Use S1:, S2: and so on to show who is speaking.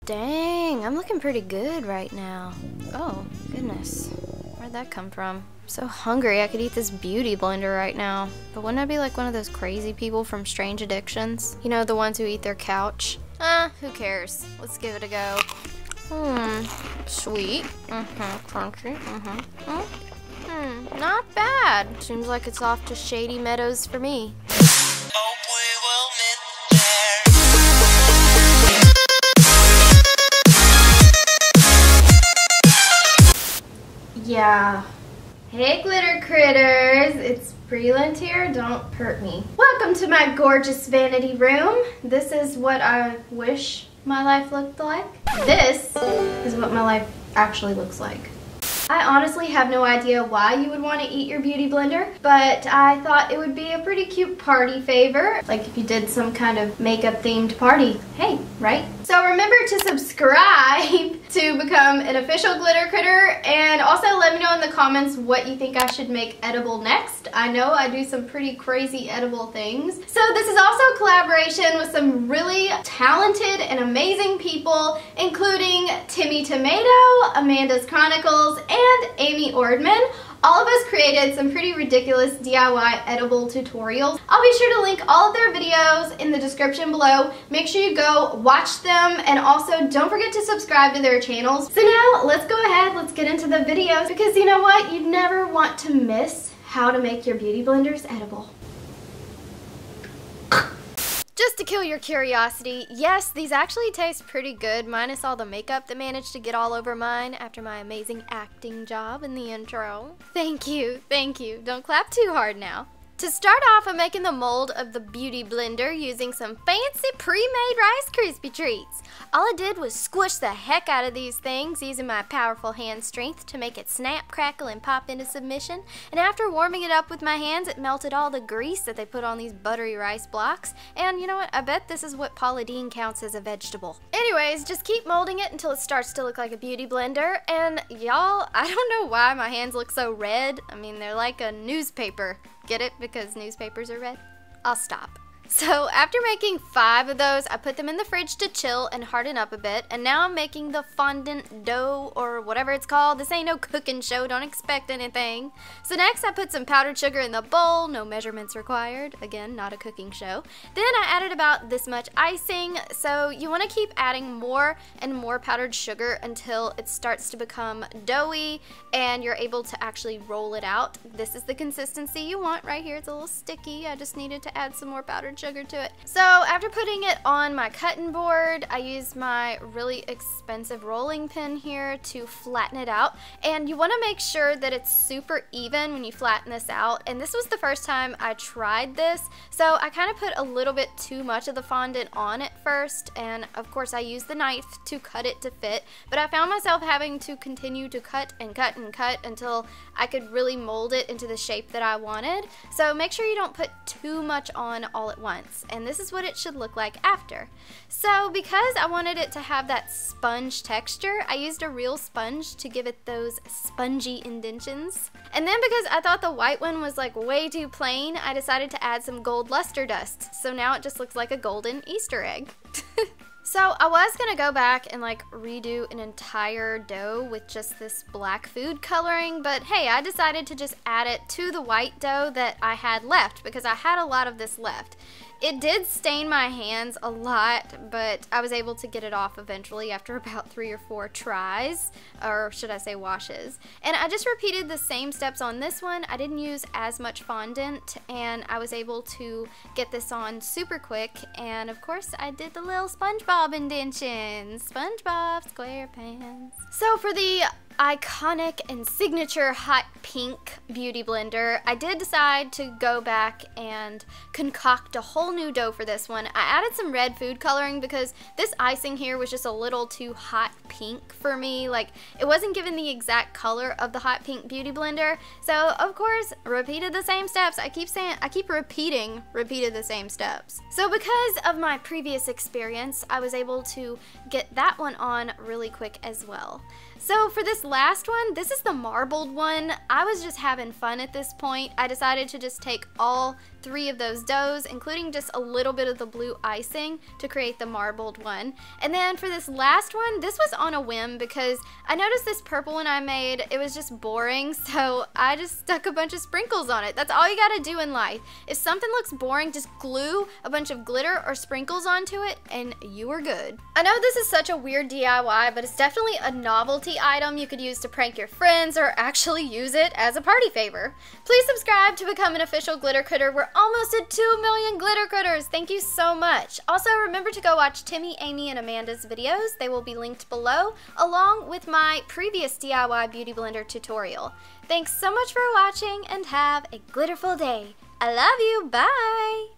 S1: Dang, I'm looking pretty good right now. Oh, goodness. Where'd that come from? I'm so hungry, I could eat this beauty blender right now. But wouldn't I be like one of those crazy people from Strange Addictions? You know, the ones who eat their couch? Who cares? Let's give it a go. Sweet. Crunchy. Not bad. Seems like it's off to Shady Meadows for me. Yeah. Hey glitter critters, it's Breland here, don't hurt me. Welcome to my gorgeous vanity room. This is what I wish my life looked like. This is what my life actually looks like. I honestly have no idea why you would want to eat your beauty blender, but I thought it would be a pretty cute party favor. Like if you did some kind of makeup themed party. Hey, right? So remember to subscribe to become an official glitter critter, and also let me know in the comments what you think I should make edible next. I know I do some pretty crazy edible things. So this is also a collaboration with some really talented and amazing people, including Timmy Tomato, Amanda's Chronicles, and Amy Ordman. All of us created some pretty ridiculous DIY edible tutorials. I'll be sure to link all of their videos in the description below. Make sure you go watch them, and also don't forget to subscribe to their channels. So now let's go ahead, let's get into the videos, because you know what? You never want to miss how to make your beauty blenders edible. Just to kill your curiosity, yes, these actually taste pretty good, minus all the makeup that managed to get all over mine after my amazing acting job in the intro. Thank you, thank you. Don't clap too hard now. To start off, I'm making the mold of the beauty blender using some fancy pre-made Rice Krispie treats. All I did was squish the heck out of these things using my powerful hand strength to make it snap, crackle, and pop into submission. And after warming it up with my hands, it melted all the grease that they put on these buttery rice blocks. And you know what? I bet this is what Paula Deen counts as a vegetable. Anyways, just keep molding it until it starts to look like a beauty blender. And y'all, I don't know why my hands look so red. I mean, they're like a newspaper. Get it? Because newspapers are red? I'll stop. So after making 5 of those, I put them in the fridge to chill and harden up a bit, and now I'm making the fondant dough, or whatever it's called. This ain't no cooking show, don't expect anything. So next I put some powdered sugar in the bowl, no measurements required. Again, not a cooking show. Then I added about this much icing, so you want to keep adding more and more powdered sugar until it starts to become doughy and you're able to actually roll it out. This is the consistency you want right here. It's a little sticky. I just needed to add some more powdered sugar to it. So after putting it on my cutting board, I used my really expensive rolling pin here to flatten it out. And you want to make sure that it's super even when you flatten this out. And this was the first time I tried this, so I kind of put a little bit too much of the fondant on it first, and of course I used the knife to cut it to fit, but I found myself having to continue to cut and cut and cut until I could really mold it into the shape that I wanted. So make sure you don't put too much on all at once, and this is what it should look like after. So because I wanted it to have that sponge texture, I used a real sponge to give it those spongy indentions. And then because I thought the white one was like way too plain, I decided to add some gold luster dust. So now it just looks like a golden Easter egg. So I was gonna go back and like redo an entire dough with just this black food coloring, but hey, I decided to just add it to the white dough that I had left because I had a lot of this left. It did stain my hands a lot, but I was able to get it off eventually after about 3 or 4 tries, or should I say washes. And I just repeated the same steps on this one. I didn't use as much fondant, and I was able to get this on super quick. And of course, I did the little SpongeBob indentions. SpongeBob SquarePants. So for the iconic and signature hot pink beauty blender, I did decide to go back and concoct a whole new dough for this one. I added some red food coloring because this icing here was just a little too hot pink for me. Like, it wasn't given the exact color of the hot pink beauty blender. So of course, repeated the same steps. I keep repeating the same steps. So because of my previous experience, I was able to get that one on really quick as well. So for this last one, this is the marbled one. I was just having fun at this point. I decided to just take all 3 of those doughs, including just a little bit of the blue icing to create the marbled one. And then for this last one, this was on a whim because I noticed this purple one I made, it was just boring, so I just stuck a bunch of sprinkles on it. That's all you gotta do in life. If something looks boring, just glue a bunch of glitter or sprinkles onto it and you are good. I know this is such a weird DIY, but it's definitely a novelty item you could use to prank your friends or actually use it as a party favor. Please subscribe to become an official glitter critter. We're almost at 2 million glitter critters. Thank you so much. Also, remember to go watch Timmy, Amy, and Amanda's videos. They will be linked below, along with my previous DIY Beauty Blender tutorial. Thanks so much for watching and have a glitterful day. I love you. Bye.